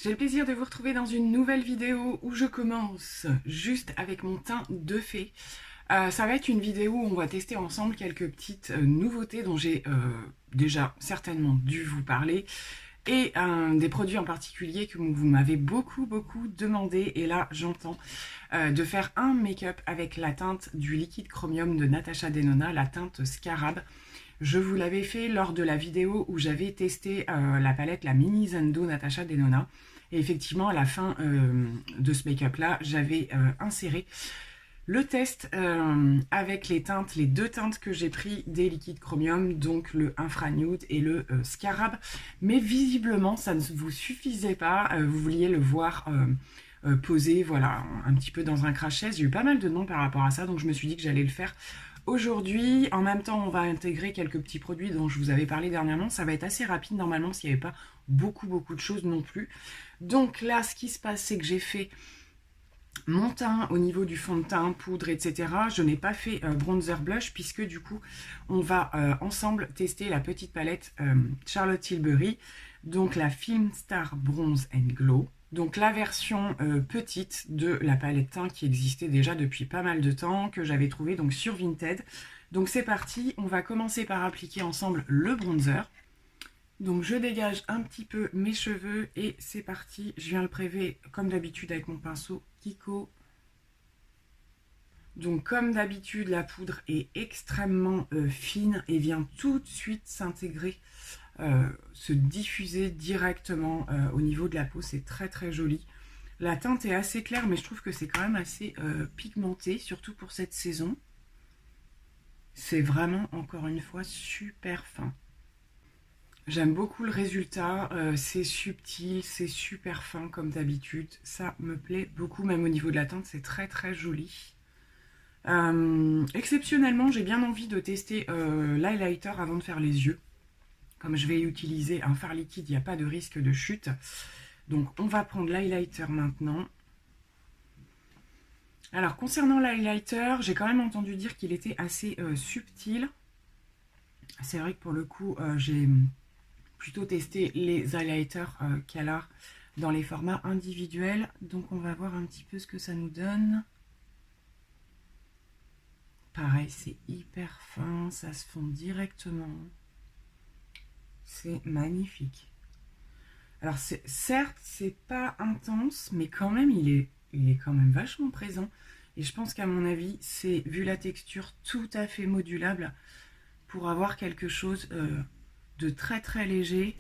j'ai le plaisir de vous retrouver dans une nouvelle vidéo où je commence juste avec mon teint de fée. Ça va être une vidéo où on va tester ensemble quelques petites nouveautés dont j'ai déjà certainement dû vous parler et des produits en particulier que vous m'avez beaucoup demandé, et là j'entends de faire un make-up avec la teinte du liquide chromium de Natasha Denona, la teinte Scarab. Je vous l'avais fait lors de la vidéo où j'avais testé la palette, la Mini Zendo Natasha Denona. Et effectivement, à la fin de ce make-up là, j'avais inséré le test avec les teintes, les deux teintes que j'ai pris des liquides chromium, donc le Infra Nude et le Scarab. Mais visiblement, ça ne vous suffisait pas. Vous vouliez le voir posé, voilà, un petit peu dans un crash-test. J'ai eu pas mal de noms par rapport à ça, donc je me suis dit que j'allais le faire aujourd'hui. En même temps, on va intégrer quelques petits produits dont je vous avais parlé dernièrement. Ça va être assez rapide normalement, parce qu'il n'y avait pas beaucoup de choses non plus. Donc là, ce qui se passe, c'est que j'ai fait mon teint au niveau du fond de teint, poudre, etc. Je n'ai pas fait bronzer blush, puisque du coup, on va ensemble tester la petite palette Charlotte Tilbury, donc la Film Star Bronze and Glow. Donc la version petite de la palette teint qui existait déjà depuis pas mal de temps, que j'avais trouvé donc sur Vinted. Donc c'est parti, on va commencer par appliquer ensemble le bronzer. Donc je dégage un petit peu mes cheveux et c'est parti. Je viens le prélever comme d'habitude avec mon pinceau Kiko. Donc comme d'habitude, la poudre est extrêmement fine et vient tout de suite s'intégrer, se diffuser directement au niveau de la peau. C'est très joli. La teinte est assez claire, mais je trouve que c'est quand même assez pigmenté, surtout pour cette saison. C'est vraiment, encore une fois, super fin. J'aime beaucoup le résultat, c'est subtil, c'est super fin comme d'habitude. Ça me plaît beaucoup, même au niveau de la teinte, c'est très joli. Exceptionnellement, j'ai bien envie de tester l'highlighter avant de faire les yeux. Comme je vais utiliser un fard liquide, il n'y a pas de risque de chute. Donc on va prendre l'highlighter maintenant. Alors concernant l'highlighter, j'ai quand même entendu dire qu'il était assez subtil. C'est vrai que pour le coup, j'ai plutôt tester les highlighters Kalar dans les formats individuels. Donc on va voir un petit peu ce que ça nous donne. Pareil, c'est hyper fin, ça se fond directement. C'est magnifique. Alors certes, c'est pas intense, mais quand même, il est quand même vachement présent. Et je pense qu'à mon avis, c'est, vu la texture, tout à fait modulable pour avoir quelque chose de très léger,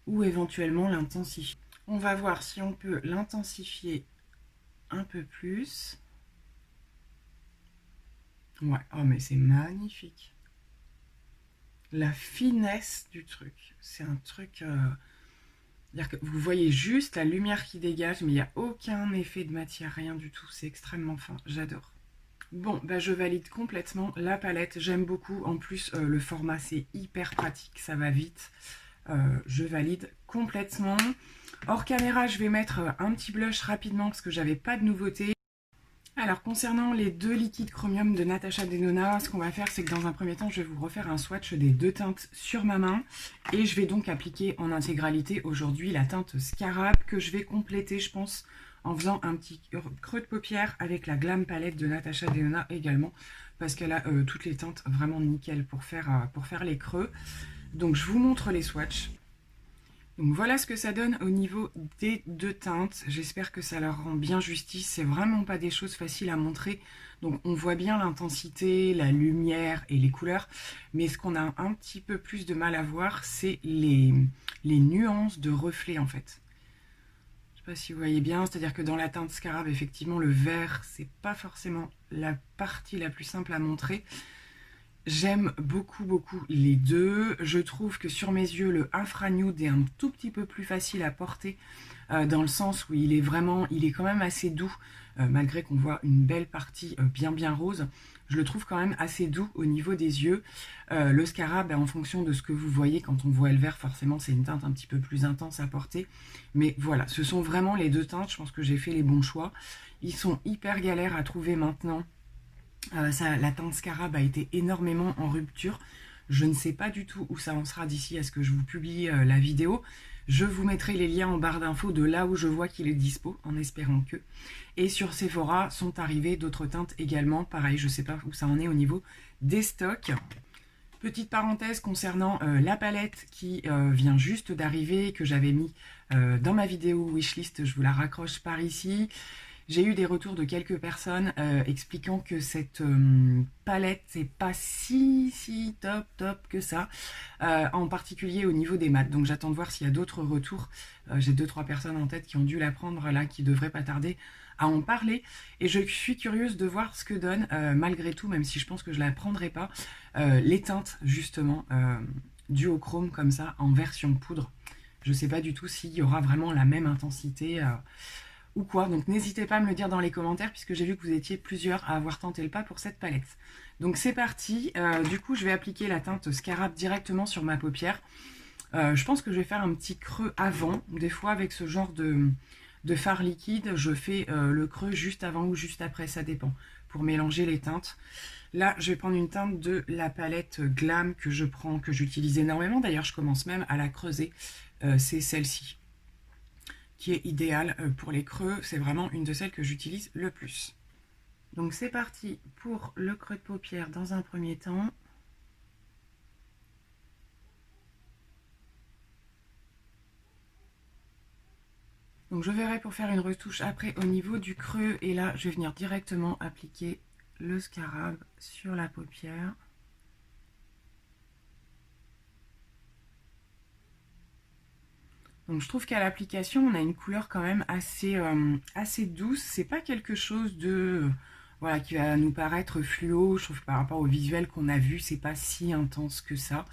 ou éventuellement l'intensifier. On va voir si on peut l'intensifier un peu plus. Ouais, oh mais c'est magnifique. La finesse du truc, c'est un truc... c'est-à-dire que vous voyez juste la lumière qui dégage, mais il n'y a aucun effet de matière, rien du tout. C'est extrêmement fin, j'adore. Bon, bah je valide complètement la palette, j'aime beaucoup. En plus, le format, c'est hyper pratique, ça va vite. Je valide complètement. Hors caméra, je vais mettre un petit blush rapidement parce que j'avais pas de nouveauté. Alors concernant les deux liquides chromium de Natasha Denona, ce qu'on va faire, c'est que dans un premier temps, je vais vous refaire un swatch des deux teintes sur ma main. Et je vais donc appliquer en intégralité aujourd'hui la teinte Scarab, que je vais compléter, je pense, en faisant un petit creux de paupière avec la Glam Palette de Natasha Denona également, parce qu'elle a toutes les teintes vraiment nickel pour faire les creux. Donc je vous montre les swatchs. Donc voilà ce que ça donne au niveau des deux teintes. J'espère que ça leur rend bien justice. C'est vraiment pas des choses faciles à montrer. Donc on voit bien l'intensité, la lumière et les couleurs. Mais ce qu'on a un petit peu plus de mal à voir, c'est les nuances de reflets en fait. Je sais pas si vous voyez bien. C'est-à-dire que dans la teinte Scarab, effectivement, le vert, c'est pas forcément la partie la plus simple à montrer. J'aime beaucoup les deux. Je trouve que sur mes yeux, le Infra Nude est un tout petit peu plus facile à porter, dans le sens où il est quand même assez doux, malgré qu'on voit une belle partie bien rose. Je le trouve quand même assez doux au niveau des yeux. Le Scarab, en fonction de ce que vous voyez, quand on voit le vert, forcément c'est une teinte un petit peu plus intense à porter. Mais voilà, ce sont vraiment les deux teintes. Je pense que j'ai fait les bons choix. Ils sont hyper galères à trouver maintenant. La teinte Scarab a été énormément en rupture. Je ne sais pas du tout où ça en sera d'ici à ce que je vous publie la vidéo. Je vous mettrai les liens en barre d'infos de là où je vois qu'il est dispo, en espérant que. Et sur Sephora sont arrivées d'autres teintes également. Pareil, je ne sais pas où ça en est au niveau des stocks. Petite parenthèse concernant la palette qui vient juste d'arriver, que j'avais mis dans ma vidéo wishlist, je vous la raccroche par ici. J'ai eu des retours de quelques personnes expliquant que cette palette c'est pas si top que ça, en particulier au niveau des mats. Donc j'attends de voir s'il y a d'autres retours. J'ai 2-3 personnes en tête qui ont dû la prendre là, qui devraient pas tarder à en parler. Et je suis curieuse de voir ce que donne, malgré tout, même si je pense que je la prendrai pas, les teintes justement duochrome comme ça en version poudre. Je sais pas du tout s'il y aura vraiment la même intensité ou quoi. Donc n'hésitez pas à me le dire dans les commentaires puisque j'ai vu que vous étiez plusieurs à avoir tenté le pas pour cette palette. Donc c'est parti. Du coup, je vais appliquer la teinte Scarab directement sur ma paupière. Je pense que je vais faire un petit creux avant. Des fois, avec ce genre de fard liquide, je fais le creux juste avant ou juste après, ça dépend, pour mélanger les teintes. Là, je vais prendre une teinte de la palette Glam que je prends, que j'utilise énormément. D'ailleurs, je commence même à la creuser. C'est celle-ci, qui est idéale pour les creux. C'est vraiment une de celles que j'utilise le plus. Donc c'est parti pour le creux de paupière dans un premier temps. Donc je verrai pour faire une retouche après au niveau du creux. Et là, je vais venir directement appliquer le Scarab sur la paupière. Donc je trouve qu'à l'application, on a une couleur quand même assez douce. C'est pas quelque chose de voilà, qui va nous paraître fluo. Je trouve que par rapport au visuel qu'on a vu, c'est pas si intense que ça.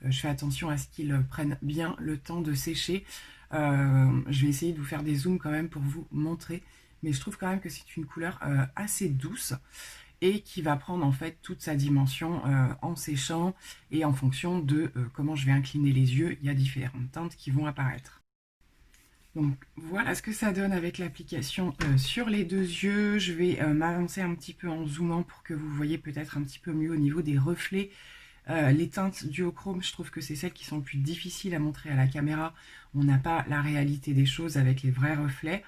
Je fais attention à ce qu'ils prennent bien le temps de sécher. Je vais essayer de vous faire des zooms quand même pour vous montrer. Mais je trouve quand même que c'est une couleur assez douce et qui va prendre en fait toute sa dimension en séchant et en fonction de comment je vais incliner les yeux. Il y a différentes teintes qui vont apparaître. Donc voilà ce que ça donne avec l'application sur les deux yeux. Je vais m'avancer un petit peu en zoomant pour que vous voyez peut-être un petit peu mieux au niveau des reflets. Les teintes duochrome, je trouve que c'est celles qui sont le plus difficiles à montrer à la caméra. On n'a pas la réalité des choses avec les vrais reflets.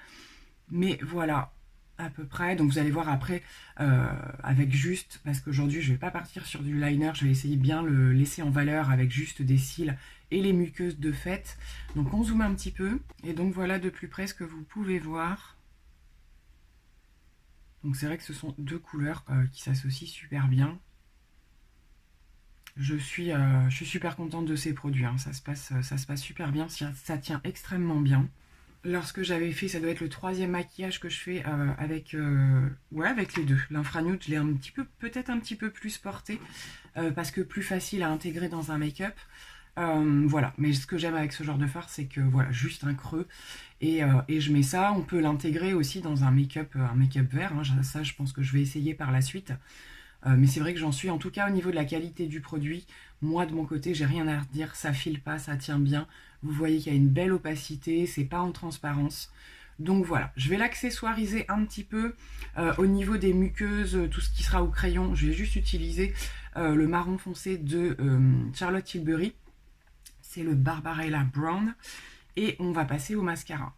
Mais voilà, à peu près. Donc vous allez voir après avec juste, parce qu'aujourd'hui je vais pas partir sur du liner, je vais essayer de bien le laisser en valeur avec juste des cils et les muqueuses de fait. Donc on zoome un petit peu et donc voilà de plus près ce que vous pouvez voir. Donc c'est vrai que ce sont deux couleurs qui s'associent super bien. Je suis super contente de ces produits, hein. Ça se passe super bien, ça tient extrêmement bien. Lorsque j'avais fait, ça doit être le 3e maquillage que je fais avec les deux. L'infranude, je l'ai un petit peu, peut-être un petit peu plus porté parce que plus facile à intégrer dans un make-up. Voilà, mais ce que j'aime avec ce genre de fard, c'est que voilà, juste un creux et je mets ça. On peut l'intégrer aussi dans un make-up vert. Hein. Ça, je pense que je vais essayer par la suite. Mais c'est vrai que j'en suis, en tout cas au niveau de la qualité du produit, moi de mon côté, j'ai rien à redire, ça file pas, ça tient bien. Vous voyez qu'il y a une belle opacité, c'est pas en transparence. Donc voilà, je vais l'accessoiriser un petit peu au niveau des muqueuses, tout ce qui sera au crayon. Je vais juste utiliser le marron foncé de Charlotte Tilbury. C'est le Barbarella Brown. Et on va passer au mascara.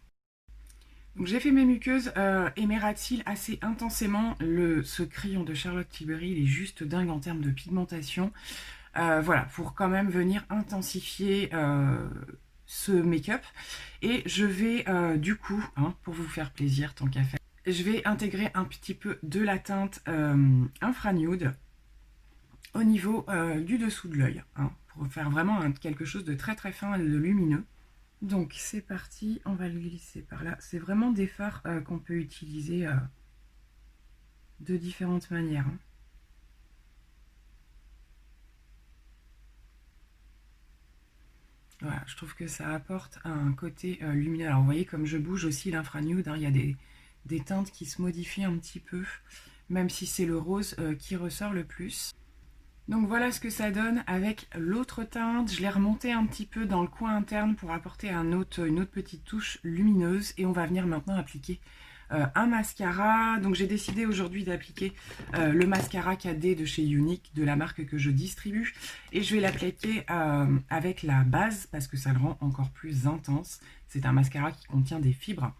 J'ai fait mes muqueuses et mes ras de cils assez intensément. Ce crayon de Charlotte Tilbury, il est juste dingue en termes de pigmentation. Voilà, pour quand même venir intensifier ce make-up. Et je vais du coup, hein, pour vous faire plaisir tant qu'à faire, je vais intégrer un petit peu de la teinte infranude au niveau du dessous de l'œil, hein, pour faire vraiment quelque chose de très très fin et de lumineux. Donc c'est parti, on va le glisser par là. C'est vraiment des fards qu'on peut utiliser de différentes manières. Hein. Voilà, je trouve que ça apporte un côté lumineux. Alors vous voyez comme je bouge aussi l'infranude, hein, il y a des teintes qui se modifient un petit peu, même si c'est le rose qui ressort le plus. Donc voilà ce que ça donne avec l'autre teinte. Je l'ai remonté un petit peu dans le coin interne pour apporter une autre petite touche lumineuse. Et on va venir maintenant appliquer un mascara. Donc j'ai décidé aujourd'hui d'appliquer le mascara KD de chez Younique, de la marque que je distribue. Et je vais l'appliquer avec la base parce que ça le rend encore plus intense. C'est un mascara qui contient des fibres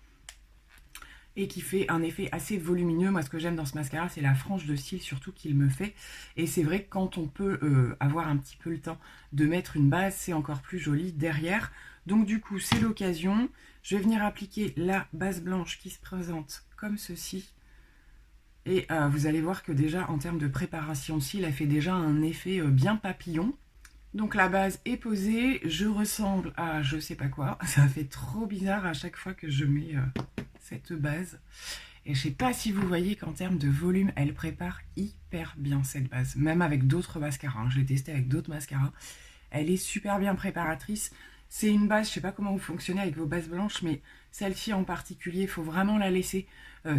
et qui fait un effet assez volumineux. Moi, ce que j'aime dans ce mascara, c'est la frange de cils surtout qu'il me fait. Et c'est vrai que quand on peut avoir un petit peu le temps de mettre une base, c'est encore plus joli derrière. Donc du coup, c'est l'occasion. Je vais venir appliquer la base blanche qui se présente comme ceci. Et vous allez voir que déjà, en termes de préparation de cils, elle fait déjà un effet bien papillon. Donc la base est posée, je ressemble à je sais pas quoi. Ça fait trop bizarre à chaque fois que je mets cette base. Et je sais pas si vous voyez qu'en termes de volume, elle prépare hyper bien cette base. Même avec d'autres mascaras, hein. Je l'ai testé avec d'autres mascaras. Elle est super bien préparatrice. C'est une base, je sais pas comment vous fonctionnez avec vos bases blanches, mais celle-ci en particulier, il faut vraiment la laisser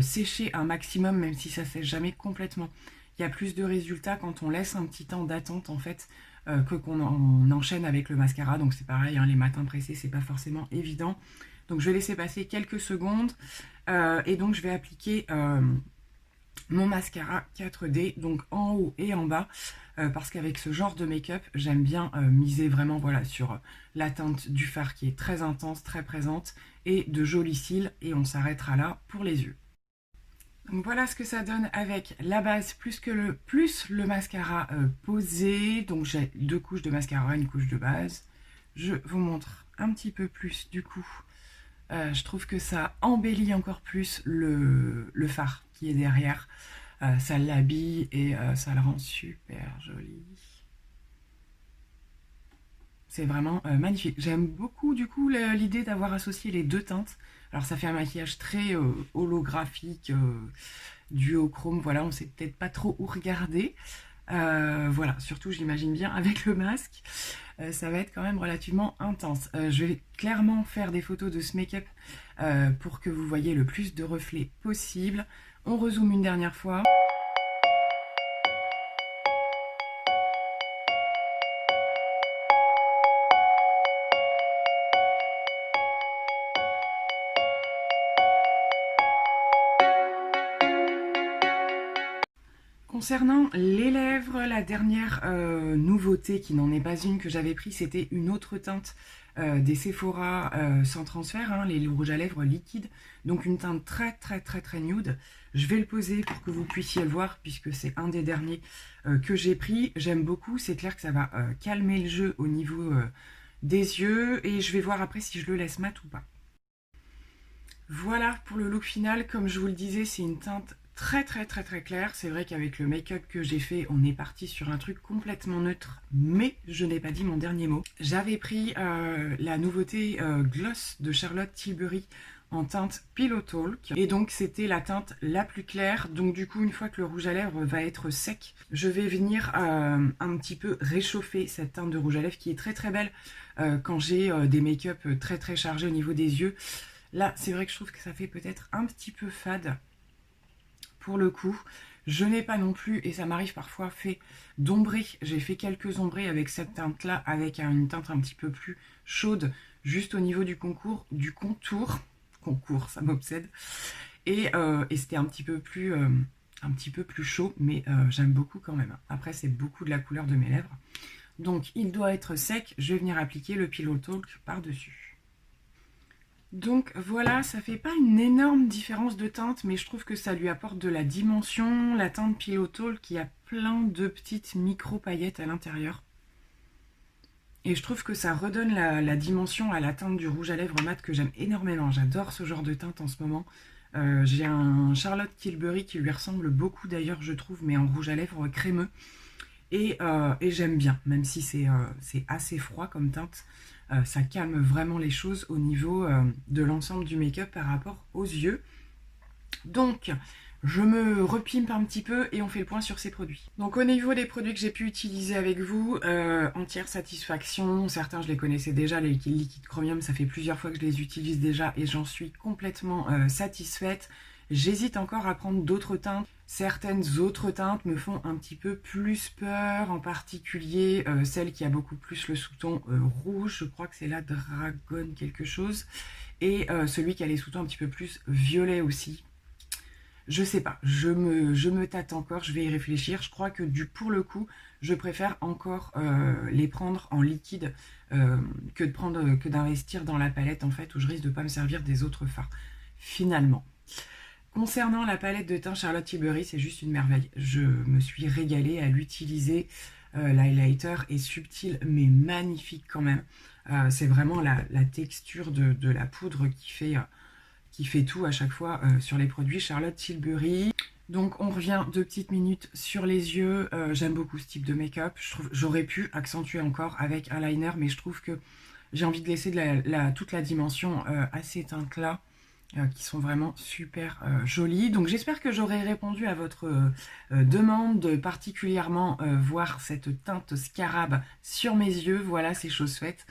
sécher un maximum, même si ça sèche jamais complètement. Il y a plus de résultats quand on laisse un petit temps d'attente en fait que qu'on enchaîne avec le mascara. Donc c'est pareil, hein, les matins pressés, c'est pas forcément évident. Donc je vais laisser passer quelques secondes et donc je vais appliquer mon mascara 4D, donc en haut et en bas, parce qu'avec ce genre de make-up, j'aime bien miser vraiment voilà, sur la teinte du fard qui est très intense, très présente, et de jolis cils, et on s'arrêtera là pour les yeux. Donc voilà ce que ça donne avec la base plus le mascara posé. Donc j'ai 2 couches de mascara, une couche de base. Je vous montre un petit peu plus du coup. Je trouve que ça embellit encore plus le fard qui est derrière. Ça l'habille et ça le rend super joli. C'est vraiment magnifique. J'aime beaucoup du coup l'idée d'avoir associé les deux teintes. Alors ça fait un maquillage très holographique, duochrome, voilà, on sait peut-être pas trop où regarder. Voilà, surtout j'imagine bien avec le masque, ça va être quand même relativement intense. Je vais clairement faire des photos de ce make-up pour que vous voyez le plus de reflets possible. On rezoome une dernière fois. Concernant les lèvres, la dernière nouveauté qui n'en est pas une que j'avais pris, c'était une autre teinte des Sephora sans transfert, hein, les rouges à lèvres liquides. Donc une teinte très très très très nude. Je vais le poser pour que vous puissiez le voir puisque c'est un des derniers que j'ai pris. J'aime beaucoup, c'est clair que ça va calmer le jeu au niveau des yeux et je vais voir après si je le laisse mat ou pas. Voilà pour le look final, comme je vous le disais, c'est une teinte très très très très clair. C'est vrai qu'avec le make-up que j'ai fait, on est parti sur un truc complètement neutre, mais je n'ai pas dit mon dernier mot. J'avais pris la nouveauté Gloss de Charlotte Tilbury en teinte Pillow Talk, et donc c'était la teinte la plus claire. Donc du coup, une fois que le rouge à lèvres va être sec, je vais venir un petit peu réchauffer cette teinte de rouge à lèvres qui est très très belle quand j'ai des make-up très très chargés au niveau des yeux. Là, c'est vrai que je trouve que ça fait peut-être un petit peu fade pour le coup. Je n'ai pas non plus, et ça m'arrive parfois, fait d'ombrer. J'ai fait quelques ombrés avec cette teinte-là, avec une teinte un petit peu plus chaude, juste au niveau du contour. Concours, ça m'obsède. Et c'était un petit peu plus chaud, mais j'aime beaucoup quand même. Après, c'est beaucoup de la couleur de mes lèvres. Donc, il doit être sec. Je vais venir appliquer le Pillow Talk par-dessus. Donc voilà, ça fait pas une énorme différence de teinte, mais je trouve que ça lui apporte de la dimension. La teinte Pillow Talk qui a plein de petites micro-paillettes à l'intérieur. Et je trouve que ça redonne la dimension à la teinte du rouge à lèvres mat que j'aime énormément. J'adore ce genre de teinte en ce moment. J'ai un Charlotte Tilbury qui lui ressemble beaucoup d'ailleurs, je trouve, mais en rouge à lèvres crémeux. Et j'aime bien, même si c'est assez froid comme teinte. Ça calme vraiment les choses au niveau de l'ensemble du make-up par rapport aux yeux. Donc, je me repimpe un petit peu et on fait le point sur ces produits. Donc au niveau des produits que j'ai pu utiliser avec vous, entière satisfaction. Certains je les connaissais déjà, les liquides chromium, ça fait plusieurs fois que je les utilise déjà et j'en suis complètement satisfaite. J'hésite encore à prendre d'autres teintes. Certaines autres teintes me font un petit peu plus peur, en particulier celle qui a beaucoup plus le sous-ton rouge, je crois que c'est la Dragon quelque chose, et celui qui a les sous-tons un petit peu plus violet aussi. Je sais pas, je me tâte encore, je vais y réfléchir. Je crois que pour le coup, je préfère encore les prendre en liquide que d'investir dans la palette en fait, où je risque de pas me servir des autres fards. Finalement. Concernant la palette de teint Charlotte Tilbury, c'est juste une merveille. Je me suis régalée à l'utiliser. L'highlighter est subtil mais magnifique quand même. C'est vraiment la texture de la poudre qui fait tout à chaque fois sur les produits Charlotte Tilbury. Donc on revient 2 petites minutes sur les yeux. J'aime beaucoup ce type de make-up. J'aurais pu accentuer encore avec un liner, mais je trouve que j'ai envie de laisser toute la dimension à ces teintes-là, qui sont vraiment super jolies. Donc j'espère que j'aurai répondu à votre demande de particulièrement voir cette teinte scarab sur mes yeux. Voilà, c'est chose faite.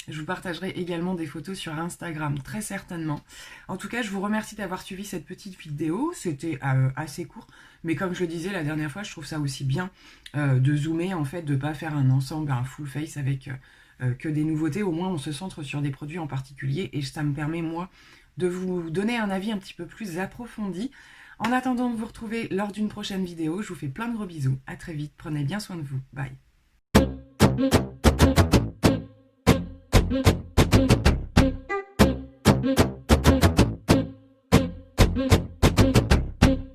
Je vous partagerai également des photos sur Instagram, très certainement. En tout cas, je vous remercie d'avoir suivi cette petite vidéo. C'était assez court, mais comme je le disais la dernière fois, je trouve ça aussi bien de zoomer, en fait, de ne pas faire un ensemble, un full face avec que des nouveautés. Au moins, on se centre sur des produits en particulier et ça me permet, moi, de vous donner un avis un petit peu plus approfondi. En attendant de vous retrouver lors d'une prochaine vidéo, je vous fais plein de gros bisous. À très vite, prenez bien soin de vous. Bye.